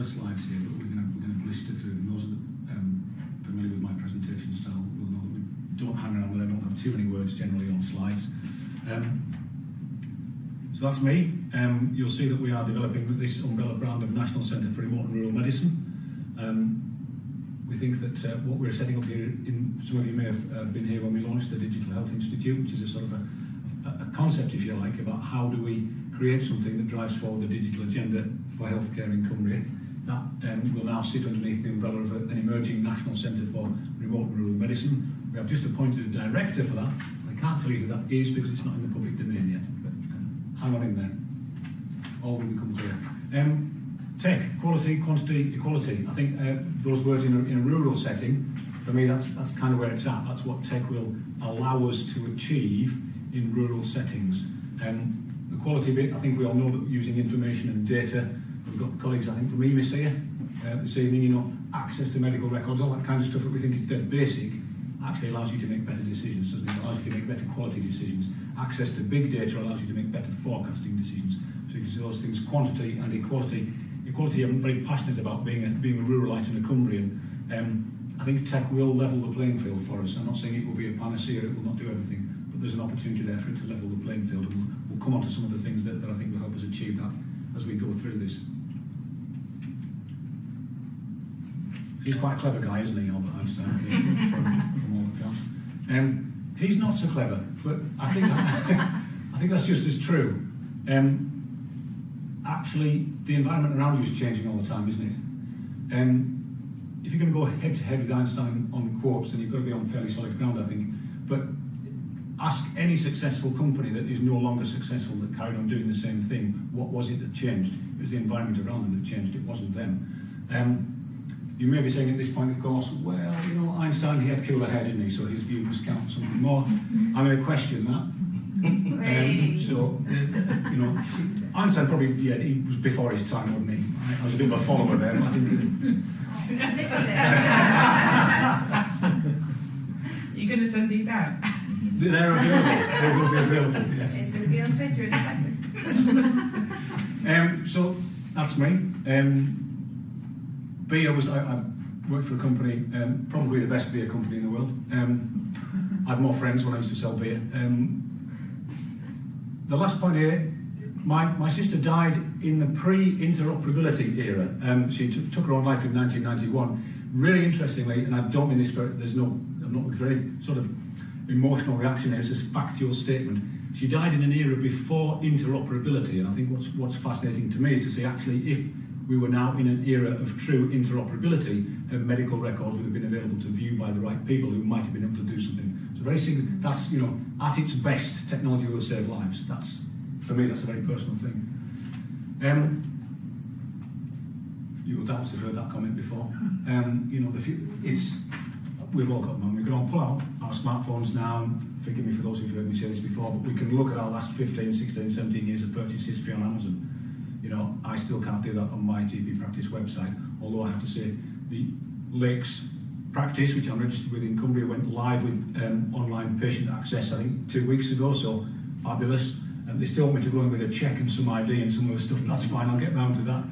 lot of slides here, but we're going to blister through them. Those that are familiar with my presentation style will know that we don't hang around, but I don't have too many words generally on slides. So that's me. You'll see that we are developing this umbrella brand of National Centre for Remote and Rural Medicine. We think that what we're setting up here, some of you may have been here when we launched the Digital Health Institute, which is a sort of a concept, if you like, about how do we create something that drives forward the digital agenda for healthcare in Cumbria. That will now sit underneath the umbrella of an emerging National Centre for Remote and Rural Medicine. We have just appointed a director for that. I can't tell you who that is because it's not in the public domain yet, but hang on in there. All will become clear. Tech, quality, quantity, equality. I think those words in a rural setting, for me, that's kind of where it's at. That's what tech will allow us to achieve in rural settings. The quality bit, I think we all know that using information and data, we've got colleagues, I think, from EMIS here this evening, you know, access to medical records, all that kind of stuff that we think is dead basic, actually allows you to make better decisions, doesn't it? It allows you to make better quality decisions. Access to big data allows you to make better forecasting decisions. So you can see those things, quantity and equality. Equality, I'm very passionate about being a ruralite and a Cumbrian. I think tech will level the playing field for us. I'm not saying it will be a panacea, it will not do everything, but there's an opportunity there for it to level the playing field, and we'll come on to some of the things that I think will help us achieve that as we go through this. He's quite a clever guy, isn't he, Albert Einstein, from all accounts. He's not so clever, but I think that's just as true. Actually, the environment around you is changing all the time, isn't it? If you're going to go head-to-head with Einstein on quotes, then you've got to be on fairly solid ground, I think. But ask any successful company that is no longer successful that carried on doing the same thing, what was it that changed? It was the environment around them that changed, it wasn't them. You may be saying at this point, of course, well, you know, Einstein, he had cooler hair, didn't he? So his view must count something more. I'm going to question that. You know, Einstein probably, yeah, he was before his time, wasn't he? I was a bit of a follower there, but I think... You're going to send these out? They're available. They will be available, yes. It's going to be on Twitter in a second. So, that's me. Beer was, I worked for a company, probably the best beer company in the world. I had more friends when I used to sell beer. The last point here, my sister died in the pre-interoperability era. She took her own life in 1991. Really interestingly, and I don't mean this for, I'm not for any sort of emotional reaction here, it's a factual statement. She died in an era before interoperability, and I think what's fascinating to me is to see actually if we were now in an era of true interoperability, medical records would have been available to view by the right people who might have been able to do something. So that's, you know, at its best, technology will save lives. That's, for me, that's a very personal thing. You will doubtless have heard that comment before. You know, we've all got them on. We can all pull out our smartphones now, and forgive me for those who've heard me say this before, but we can look at our last 15, 16, 17 years of purchase history on Amazon. You know, I still can't do that on my GP practice website, although I have to say the Lakes practice, which I'm registered with in Cumbria, went live with online patient access, I think, 2 weeks ago, so fabulous. They still want me to go in with a check and some ID and some other stuff, and that's fine, I'll get round to that.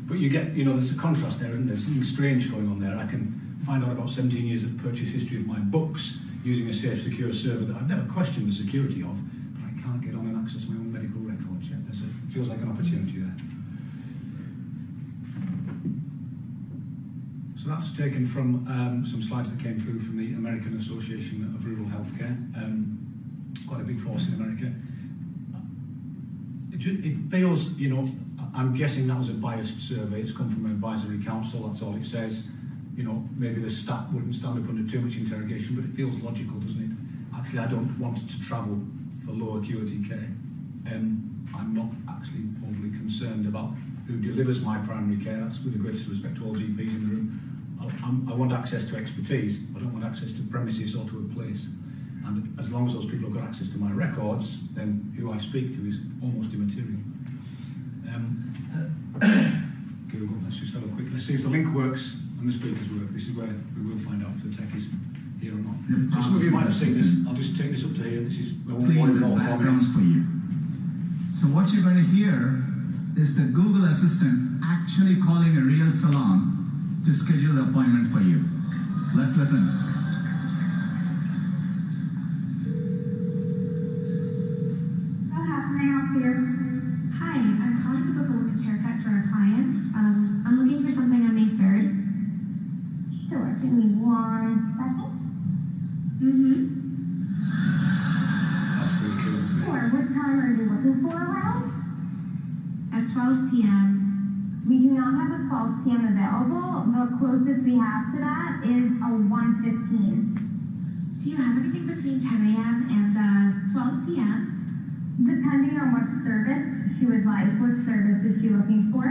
But you get, you know, there's a contrast there, and there's something strange going on there. I can find out about 17 years of purchase history of my books using a safe, secure server that I've never questioned the security of, but I can't get on and access my own medical records yet. It feels like an opportunity there. So that's taken from some slides that came through from the American Association of Rural Healthcare. Quite a big force in America. It feels, you know, I'm guessing that was a biased survey. It's come from an advisory council, that's all it says. You know, maybe the stat wouldn't stand up under too much interrogation, but it feels logical, doesn't it? Actually, I don't want to travel for low acuity care. I'm not actually overly concerned about who delivers my primary care. That's with the greatest respect to all GPs in the room. I want access to expertise. I don't want access to premises or to a place. And as long as those people have got access to my records, then who I speak to is almost immaterial. Google, let's just have a quick, let's see if the link works and the speakers work. This is where we will find out if the tech is here or not. So some of you might have seen this. I'll just take this up to here. This is, I won't bore you with all 4 minutes. So what you're going to hear is the Google Assistant actually calling a real salon to schedule the appointment for you. Let's listen. So how can I help you? Hi, I'm calling to book a women's haircut for a client. I'm looking for something on May 3rd. Sure, give me 1 second. That's pretty cool, isn't it? Sure, what time are you looking for around? At 12 p.m. We do not have a 12 p.m. available. The closest we have to that is a 1:15. Do you have anything between 10 a.m. and 12 p.m.? Depending on what service she would like, what service is she looking for?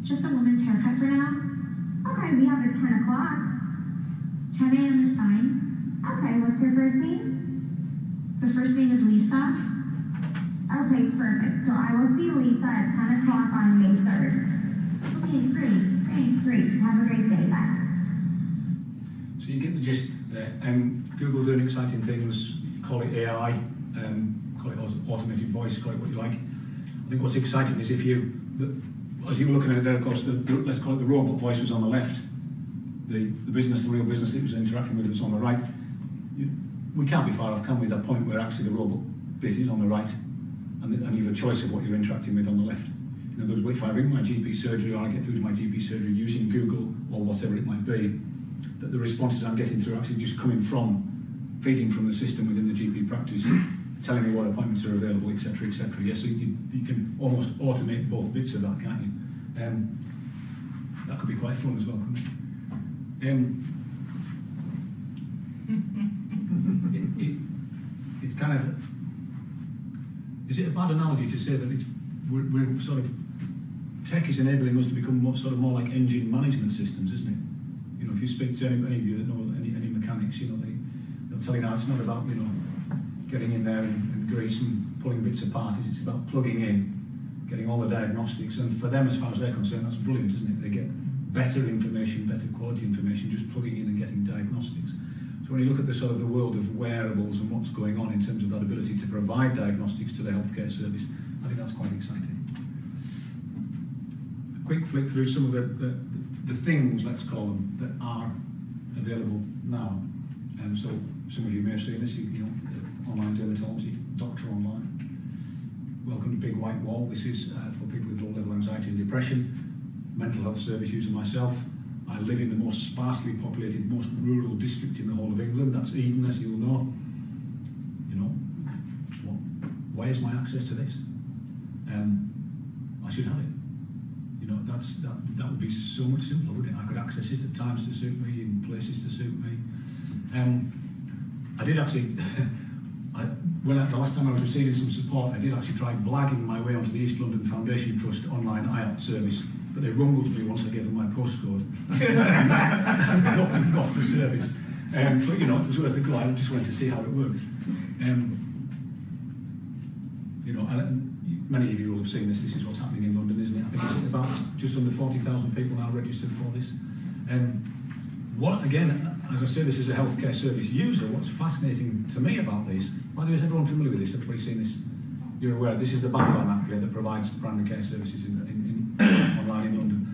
Just a woman's haircut for now? Okay, we have it 10 o'clock. 10 a.m. is fine. Okay, what's your first name? The first name is Lisa? Okay, perfect. So I will see Lisa at 10 o'clock on May 3rd. Okay, great. Thanks, great. Have a great day. Bye. So you get the gist there. Google doing exciting things, call it AI, call it automated voice, call it what you like. I think what's exciting is if you, as you were looking at it there, of course, let's call it the robot voice was on the left. The business, the real business that was interacting with was on the right. We can't be far off, can we, that point where actually the robot bit is on the right and you have a choice of what you're interacting with on the left. In other words, if I ring my GP surgery or I get through to my GP surgery using Google or whatever it might be, that the responses I'm getting through are actually just coming from, feeding from the system within the GP practice, telling me what appointments are available, etc., etc. Yes, so you can almost automate both bits of that, can't you? That could be quite fun as well, couldn't it? It's kind of, is it a bad analogy to say that we're sort of, tech is enabling us to become more like engine management systems, isn't it? You know, if you speak to any of you that know any mechanics, you know, they'll tell you now it's not about, you know, getting in there and grease and pulling bits apart. It's about plugging in, getting all the diagnostics, and for them, as far as they're concerned, that's brilliant, isn't it? They get better information, better quality information, just plugging in and getting diagnostics. So when you look at the sort of the world of wearables and what's going on in terms of that ability to provide diagnostics to the healthcare service, I think that's quite exciting. A quick flick through some of the things, let's call them, that are available now. So some of you may have seen this, you know, online dermatology, Doctor Online. Welcome to Big White Wall. This is for people with low-level anxiety and depression. Mental health service user myself. I live in the most sparsely populated, most rural district in the whole of England. That's Eden, as you'll know. You know, where's my access to this? I should have it. You know, that would be so much simpler, wouldn't it? I could access it at times to suit me, in places to suit me. I did actually, the last time I was receiving some support, I did actually try blagging my way onto the East London Foundation Trust online IOT service, but they rumbled me once I gave them my postcode. Knocked them off the service. But you know, it was worth a go. I just wanted to see how it worked. You know, many of you will have seen this. This is what's happening in London, isn't it? I think it's about just under 40,000 people now registered for this. What, again, as I say, this is a healthcare service user. What's fascinating to me about this, by the way, is everyone familiar with this? Everybody's seen this? You're aware, this is the Babylon app here that provides primary care services online in London.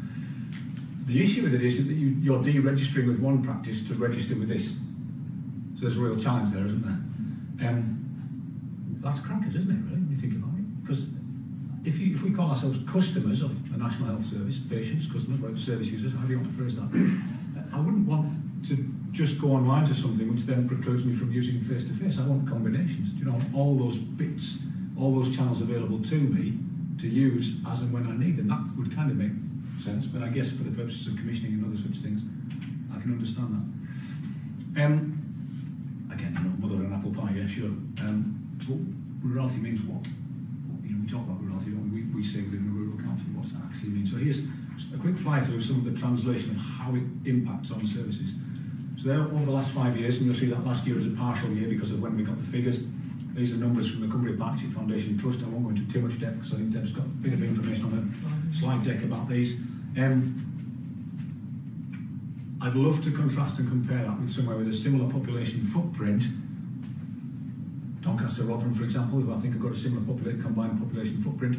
The issue with it is that you're deregistering with one practice to register with this. So there's a real challenge there, isn't there? That's crackers, isn't it, really, when you think about it? Because if we call ourselves customers of a National Health Service, patients, customers, whatever, service users, however you want to phrase that, I wouldn't want to just go online to something which then precludes me from using face-to-face. I want combinations. Do you know, all those bits, all those channels available to me to use as and when I need them. That would kind of make sense, but I guess for the purposes of commissioning and other such things, I can understand that. Again, you know, mother and apple pie, yeah, sure. But rurality means what? You know, we talk about rurality, don't we? We say within a rural county, what's that actually mean? So here's a quick fly through some of the translation of how it impacts on services. So there, over the last 5 years, and you'll see that last year is a partial year because of when we got the figures. These are numbers from the Cumbria Partnership Foundation Trust. I won't go into too much depth because I think Deb's got a bit of information on the slide deck about these. I'd love to contrast and compare that with somewhere with a similar population footprint. Doncaster, Rotherham, for example, who I think have got a similar combined population footprint,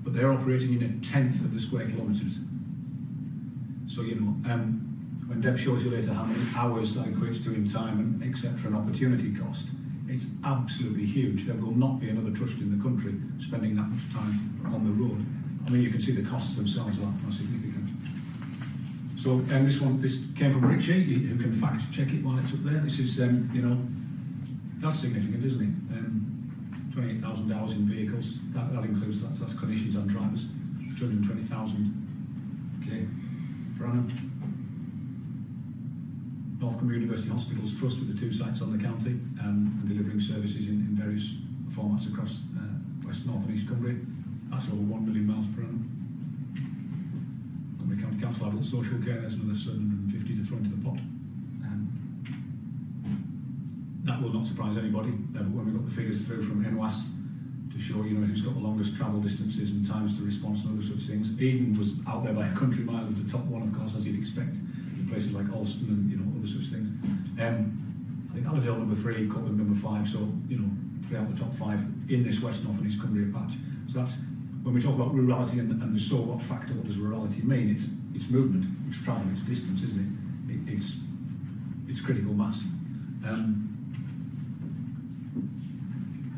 but they're operating in 1/10 of the square kilometres. So, you know, when Deb shows you later how many hours that equates to in time and etc. and opportunity cost, it's absolutely huge. There will not be another trust in the country spending that much time on the road. I mean, you can see the costs themselves are significant. So, this came from Richie, who can fact check it while it's up there. This is, you know, that's significant, isn't it? 28,000 hours in vehicles. That includes that's clinicians and drivers. 220,000 per annum. North Cumbria University Hospitals Trust with the 2 sites on the county and delivering services in various formats across West, North and East Cumbria. That's over 1 million miles per annum. Cumbria County Council Adult Social Care, there's another 750 to throw into the pot. That will not surprise anybody, but when we got the figures through from NWAS to show, you know, who's got the longest travel distances and times to response and other such things, Eden was out there by a country mile as the top one, of course, as you'd expect, in places like Alston and, you know, other such things. I think Allerdale number 3, Cortland number 5, so, you know, 3 out of the top 5 in this West, North and East Cumbria patch. So that's, when we talk about rurality and the so what factor, what does rurality mean? It's movement, it's travel, it's distance, isn't it? It's critical mass.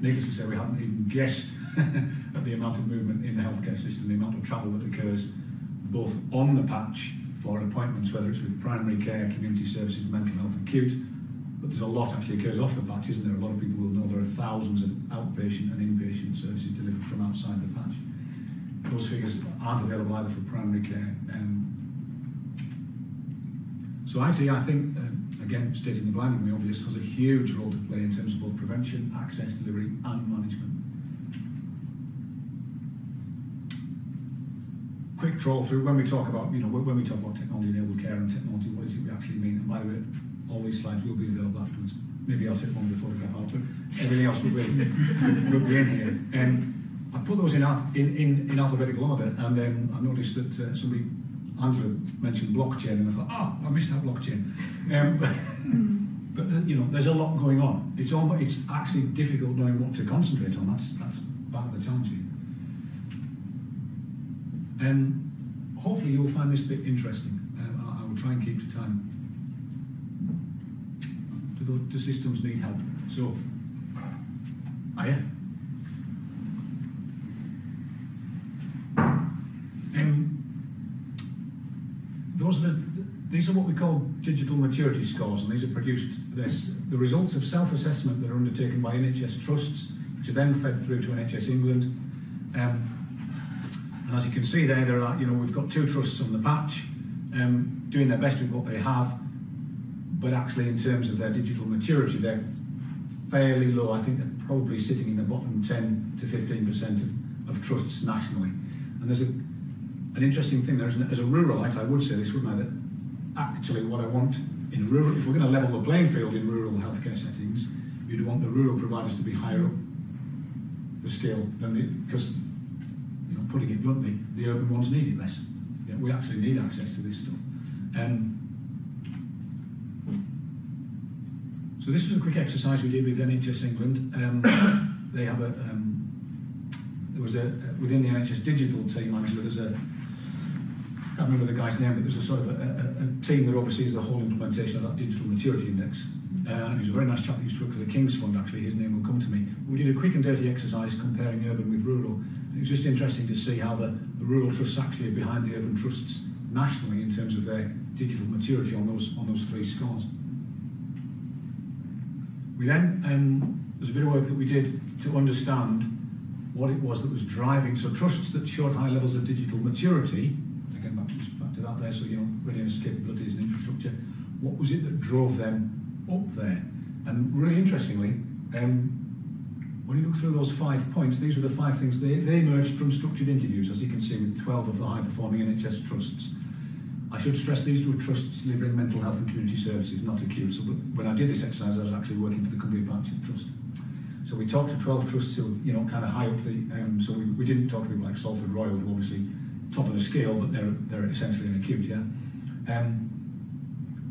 Needless to say, we haven't even guessed at the amount of movement in the healthcare system, the amount of travel that occurs both on the patch for appointments, whether it's with primary care, community services, mental health, acute, but there's a lot actually occurs off the patch, isn't there? A lot of people will know there are thousands of outpatient and inpatient services delivered from outside the patch. Those figures aren't available either for primary care. So IT, I think, again, stating the blindingly obvious, has a huge role to play in terms of both prevention, access, delivery, and management. Quick troll through when we talk about, you know, when we talk about technology-enabled care and technology, what is it we actually mean? And by the way, all these slides will be available afterwards. Maybe I'll take one of the photograph out, but everything else will be in here. I put those in alphabetical order, and I noticed that Angela mentioned blockchain, and I thought, I missed that blockchain. But you know, there's a lot going on. It's actually difficult knowing what to concentrate on. That's part of the challenge here. Hopefully you'll find this bit interesting. I will try and keep to time. Do systems need help? So, these are what we call digital maturity scores, and these are produced the results of self-assessment that are undertaken by NHS trusts, which are then fed through to NHS England. And as you can see there are, you know, we've got 2 trusts on the patch doing their best with what they have, but actually in terms of their digital maturity, they're fairly low. I think they're probably sitting in the bottom 10 to 15% of trusts nationally. And there's an interesting thing there, isn't it? As a ruralite, I would say this, wouldn't I, that actually what I want in rural, if we're going to level the playing field in rural healthcare settings, you'd want the rural providers to be higher up the scale than because, you know, putting it bluntly, the urban ones need it less. You know, we actually need access to this stuff. So this was a quick exercise we did with NHS England. They have within the NHS digital team, actually, there's I can't remember the guy's name, but there's a sort of a team that oversees the whole implementation of that digital maturity index. He was a very nice chap that used to work for the King's Fund, actually, his name will come to me. We did a quick and dirty exercise comparing urban with rural. It was just interesting to see how the rural trusts actually are behind the urban trusts nationally in terms of their digital maturity on those 3 scores. We then, there's a bit of work that we did to understand what it was that was driving. So trusts that showed high levels of digital maturity, again back to that there, so, you know, readiness, capabilities and infrastructure, what was it that drove them up there? And really interestingly, when you look through those 5 points, these were the 5 things, they emerged from structured interviews, as you can see, with 12 of the high-performing NHS trusts. I should stress these were trusts delivering mental health and community services, not acute. So when I did this exercise, I was actually working for the Cumbria Partnership Trust. So we talked to 12 trusts who, you know, kind of high up the, so we didn't talk to people like Salford Royal, who obviously top of the scale, but they're essentially an acute, yeah.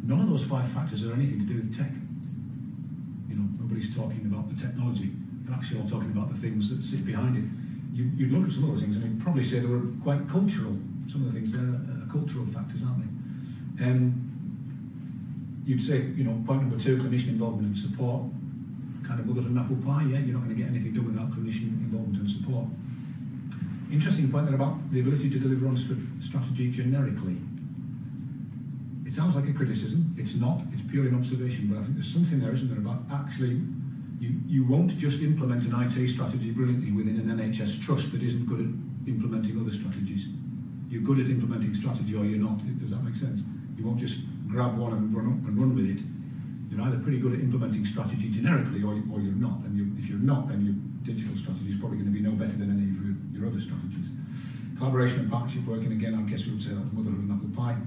None of those 5 factors are anything to do with tech. You know, nobody's talking about the technology. They're actually all talking about the things that sit behind it. you'd look at some of those things and you'd probably say they were quite cultural. Some of the things there are cultural factors, aren't they? You'd say, point number 2, clinician involvement and support, kind of mother and apple pie. Yeah, you're not going to get anything done without clinician involvement and support. Interesting point there about the ability to deliver on strategy generically. It sounds like a criticism. It's not. It's purely an observation. But I think there's something there, isn't there, about actually you won't just implement an IT strategy brilliantly within an NHS trust that isn't good at implementing other strategies. You're good at implementing strategy or you're not. Does that make sense? You won't just grab one and run with it. You're either pretty good at implementing strategy generically or you're not. And if you're not, then your digital strategy is probably going to be no better than any of your other strategies. Collaboration and partnership working, again, I guess we would say that was motherhood and apple pie.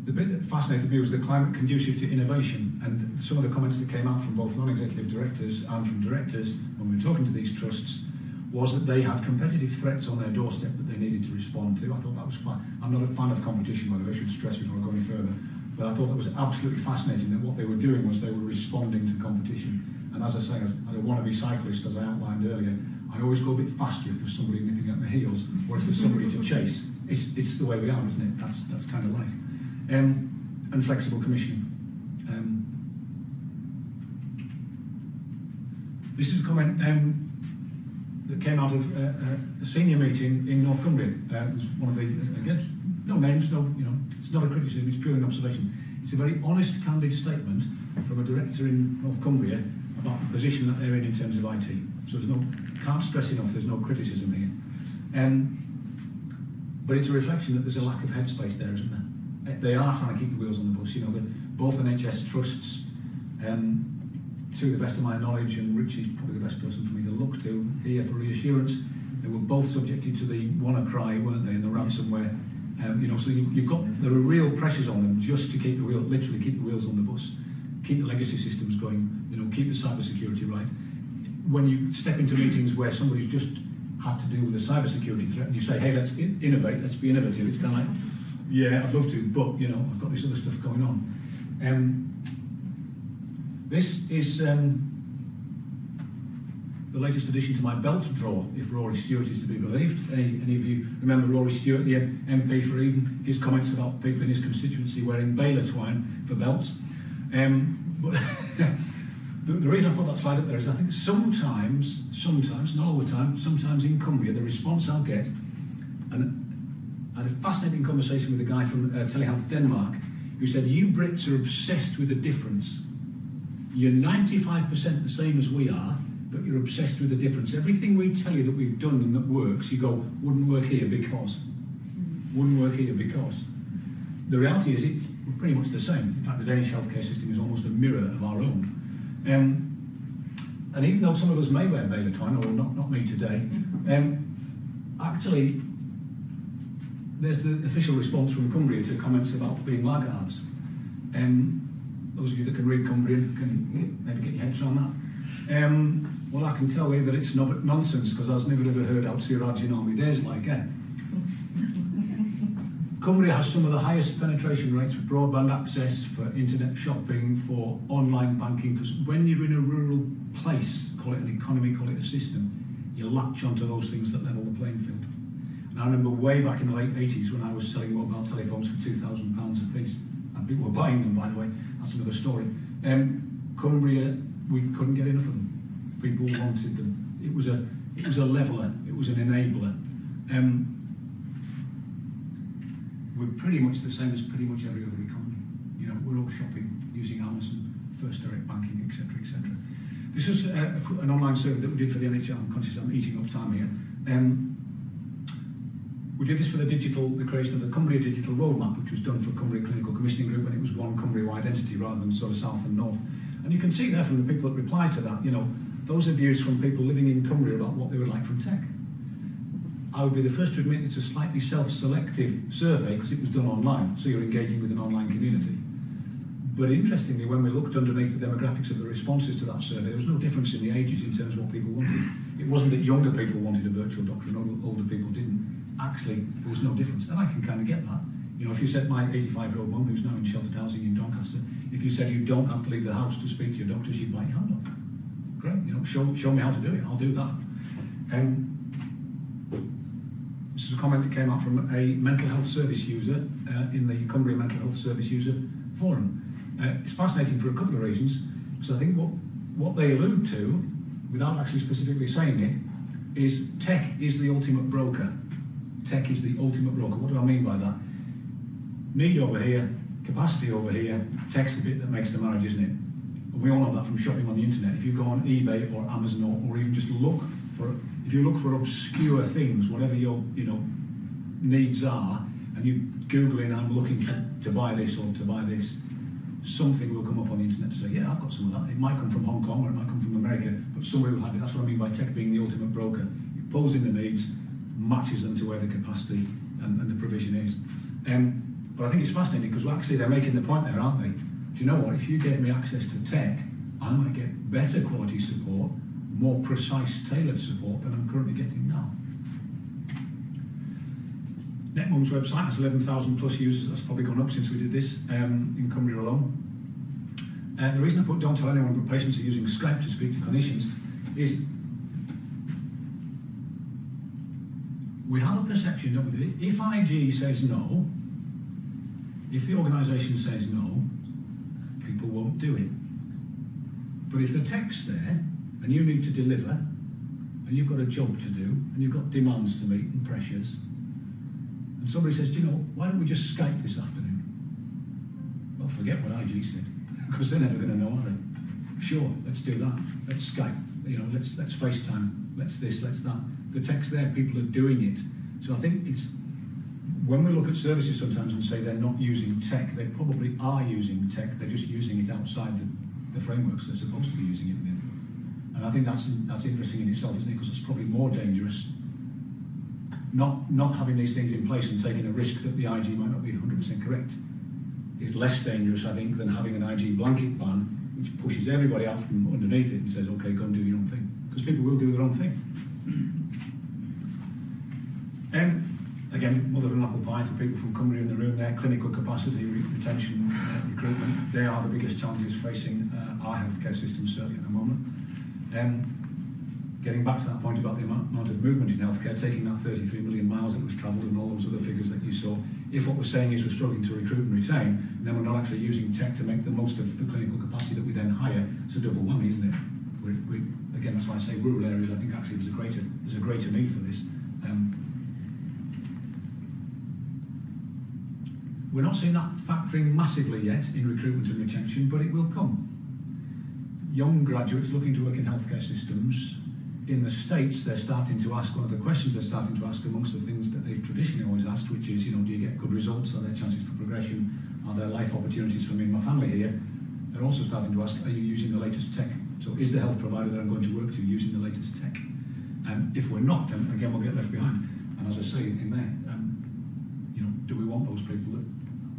The bit that fascinated me was the climate conducive to innovation, and some of the comments that came out from both non-executive directors and from directors when we were talking to these trusts was that they had competitive threats on their doorstep that they needed to respond to. I thought that was fun. I'm not a fan of competition, by the way, I should stress before I go any further, but I thought that was absolutely fascinating that what they were doing was they were responding to competition. And as I say, as a wannabe cyclist, as I outlined earlier, I always go a bit faster if there's somebody nipping at my heels or if there's somebody to chase. It's the way we are, isn't it? That's kind of life. And flexible commissioning. This is a comment that came out of a senior meeting in North Cumbria. It was one of the, again, no names, it's not a criticism, it's purely an observation. It's a very honest, candid statement from a director in North Cumbria about the position that they're in terms of IT. So can't stress enough, there's no criticism here. But it's a reflection that there's a lack of headspace there, isn't there? They are trying to keep the wheels on the bus. Both NHS trusts, to the best of my knowledge, and Richie's probably the best person for me to look to here for reassurance, they were both subjected to the WannaCry, weren't they, in the ransomware. So there are real pressures on them just to keep literally keep the wheels on the bus, keep the legacy systems going, keep the cyber security right. When you step into meetings where somebody's just had to deal with a cyber security threat and you say, hey, let's innovate, let's be innovative, it's kind of like, yeah, I'd love to, but I've got this other stuff going on. This is the latest addition to my belt drawer, if Rory Stewart is to be believed. Any of you remember Rory Stewart, the MP for Eden, his comments about people in his constituency wearing baler twine for belts? But the reason I put that slide up there is I think sometimes, not all the time, sometimes in Cumbria, the response I'll get, and I had a fascinating conversation with a guy from Telehealth Denmark who said, you Brits are obsessed with the difference. You're 95% the same as we are, but you're obsessed with the difference. Everything we tell you that we've done and that works, you go, wouldn't work here because. Wouldn't work here because. The reality is it's pretty much the same. In fact, the Danish healthcare system is almost a mirror of our own. And even though some of us may wear baler twine, although not me today, actually, there's the official response from Cumbria to comments about being laggards. Those of you that can read Cumbrian can maybe get your heads around that. Well, I can tell you that it's nonsense, because I was never ever heard out Siraj in army days like Cumbria has some of the highest penetration rates for broadband access, for internet shopping, for online banking, because when you're in a rural place, call it an economy, call it a system, you latch onto those things that level the playing field. And I remember way back in the late 80s when I was selling mobile telephones for £2,000 a piece, and people were buying them, by the way, that's another story. Cumbria, we couldn't get enough of them. People wanted them. It was a leveller, it was an enabler. We're pretty much the same as pretty much every other economy. We're all shopping using Amazon, First Direct Banking, etc., etc. This was an online survey that we did for the NHS. I'm conscious I'm eating up time here. We did this for the creation of the Cumbria Digital Roadmap, which was done for Cumbria Clinical Commissioning Group, and it was one Cumbria-wide entity rather than sort of south and north. And you can see there from the people that replied to that, those are views from people living in Cumbria about what they would like from tech. I would be the first to admit it's a slightly self-selective survey because it was done online, so you're engaging with an online community. But interestingly, when we looked underneath the demographics of the responses to that survey, there was no difference in the ages in terms of what people wanted. It wasn't that younger people wanted a virtual doctor and older people didn't. Actually, there was no difference, and I can kind of get that. If you said my 85-year-old mum, who's now in sheltered housing in Doncaster, if you said you don't have to leave the house to speak to your doctor, she'd bite your hand off. Great, show me how to do it, I'll do that. This is a comment that came out from a mental health service user in the Cumbria Mental Health Service User Forum. It's fascinating for a couple of reasons, because I think what they allude to, without actually specifically saying it, is tech is the ultimate broker. Tech is the ultimate broker. What do I mean by that? Need over here, capacity over here, tech's the bit that makes the marriage, isn't it? And we all know that from shopping on the internet. If you go on eBay or Amazon or even just look for, if you look for obscure things, whatever your needs are, and you Google in, I'm looking to buy this or to buy this, something will come up on the internet to say, yeah, I've got some of that. It might come from Hong Kong or it might come from America, but somebody will have it. That's what I mean by tech being the ultimate broker. It pulls in the needs, matches them to where the capacity and the provision is. But I think it's fascinating because actually they're making the point there, aren't they? Do you know what? If you gave me access to tech, I might get better quality support, more precise, tailored support than I'm currently getting now. NetMum's website has 11,000 plus users. That's probably gone up since we did this in Cumbria alone. The reason I put don't tell anyone but patients are using Skype to speak to clinicians is we have a perception, don't we, that if IG says no, if the organisation says no, people won't do it. But if the tech's there and you need to deliver and you've got a job to do and you've got demands to meet and pressures, and somebody says, do you know, why don't we just Skype this afternoon? Well, forget what IG said, because they're never going to know, are they? Sure, let's do that. Let's Skype. Let's FaceTime. Let's this, let's that. The tech's there, people are doing it. So I think it's, when we look at services sometimes and say they're not using tech, they probably are using tech, they're just using it outside the frameworks they're supposed to be using it within. And I think that's interesting in itself, isn't it? Because it's probably more dangerous not having these things in place and taking a risk that the IG might not be 100% correct is less dangerous, I think, than having an IG blanket ban which pushes everybody out from underneath it and says, okay, go and do your own thing. Because people will do their own thing. Again, mother of an apple pie for people from Cumbria in the room there, clinical capacity, retention, recruitment, they are the biggest challenges facing our healthcare system, certainly at the moment. Getting back to that point about the amount of movement in healthcare, taking that 33 million miles that was travelled and all those other figures that you saw, if what we're saying is we're struggling to recruit and retain, then we're not actually using tech to make the most of the clinical capacity that we then hire. It's a double whammy, isn't it? Again, that's why I say rural areas, I think actually there's a greater need for this. We're not seeing that factoring massively yet in recruitment and retention, but it will come. Young graduates looking to work in healthcare systems, in the States, they're starting to ask, one of the questions they're starting to ask amongst the things that they've traditionally always asked, which is, do you get good results? Are there chances for progression? Are there life opportunities for me and my family here? They're also starting to ask, are you using the latest tech? So is the health provider that I'm going to work to using the latest tech? If we're not, then again, we'll get left behind. And as I say in there, do we want those people that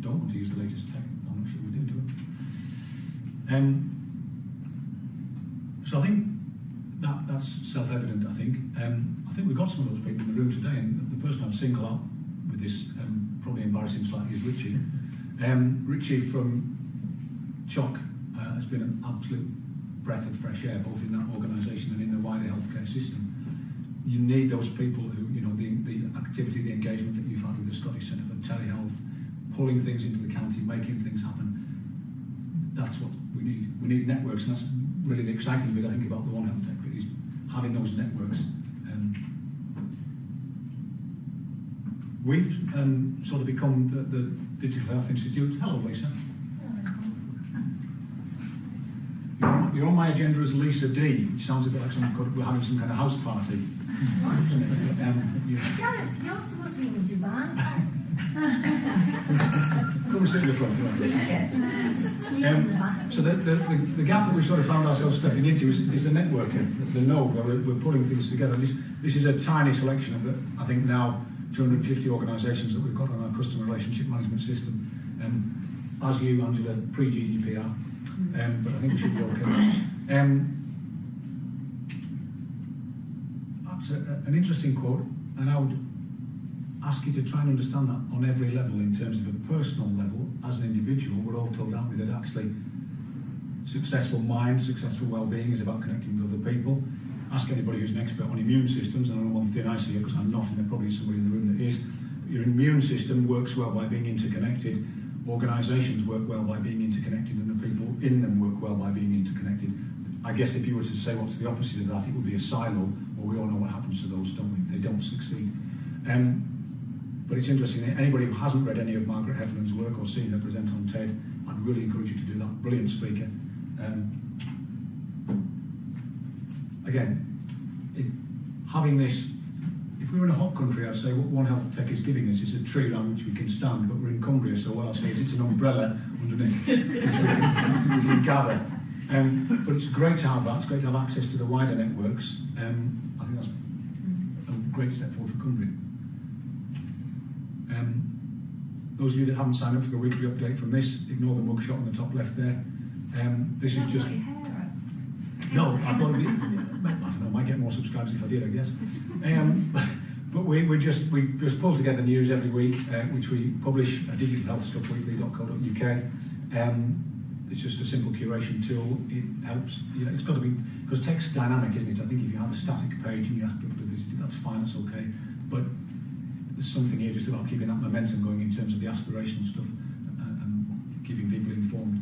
don't want to use the latest tech? I'm not sure we do it. So I think that's self-evident, I think. I think we've got some of those people in the room today, and the person I'd single out with this, probably embarrassing slightly, is Richie. Richie from CHOC has been an absolute breath of fresh air, both in that organisation and in the wider healthcare system. You need those people who, the activity, the engagement that you've had with the Scottish Centre for Telehealth, pulling things into the county, making things happen. That's what we need. We need networks, and that's really the exciting bit, I think, about the OneHealthTech bit, is having those networks. We've sort of become the Digital Health Institute. Hello, Lisa. You're on my agenda as Lisa D, which sounds a bit like we're having some kind of house party. You're supposed to be in Dubai. Come and sit in the front. So the gap that we've sort of found ourselves stepping into is the networking, the node where we're pulling things together. This is a tiny selection of the, I think now, 250 organisations that we've got on our customer relationship management system. As you, Angela, pre-GDPR, but I think we should be okay. That's an interesting quote, and I would ask you to try and understand that on every level, in terms of a personal level. As an individual, we're all told, aren't we, that actually successful mind, successful well-being is about connecting with other people. ask anybody who's an expert on immune systems, and I'm on thin ice here because I'm not, and there probably is somebody in the room that is. But your immune system works well by being interconnected. Organisations work well by being interconnected, and the people in them work well by being interconnected. I guess if you were to say what's the opposite of that, it would be a silo. Well, we all know what happens to those, don't we? They don't succeed. But it's interesting, anybody who hasn't read any of Margaret Heffernan work or seen her present on TED, I'd really encourage you to do that. Brilliant speaker. Again, having this, if we were in a hot country, I'd say what OneHealthTech is giving us is a tree around which we can stand, but we're in Cumbria, so what I'll say is it's an umbrella underneath which we can gather. But it's great to have that, it's great to have access to the wider networks. I think that's a great step forward for Cumbria. Those of you that haven't signed up for the weekly update from this, ignore the mugshot on the top left there. This is just... No, I thought it'd be, I don't know, I might get more subscribers if I did, I guess. But we just pull together news every week, which we publish at digitalhealthstuffweekly.co.uk. It's just a simple curation tool. It helps, it's got to be, because tech's dynamic, isn't it? I think if you have a static page and you ask people to visit it, that's fine, that's okay. But there's something here just about keeping that momentum going in terms of the aspirational stuff and keeping people informed.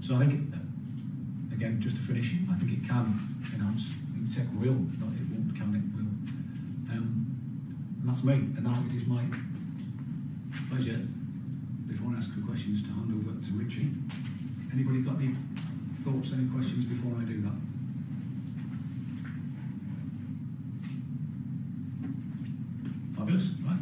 So I think, again, just to finish, I think it can enhance. I think tech will, not it won't, can, it will. And that's me, and now it is my pleasure, before I ask the questions, to hand over to Richie. Anybody got any thoughts, any questions before I do that? Fabulous, right.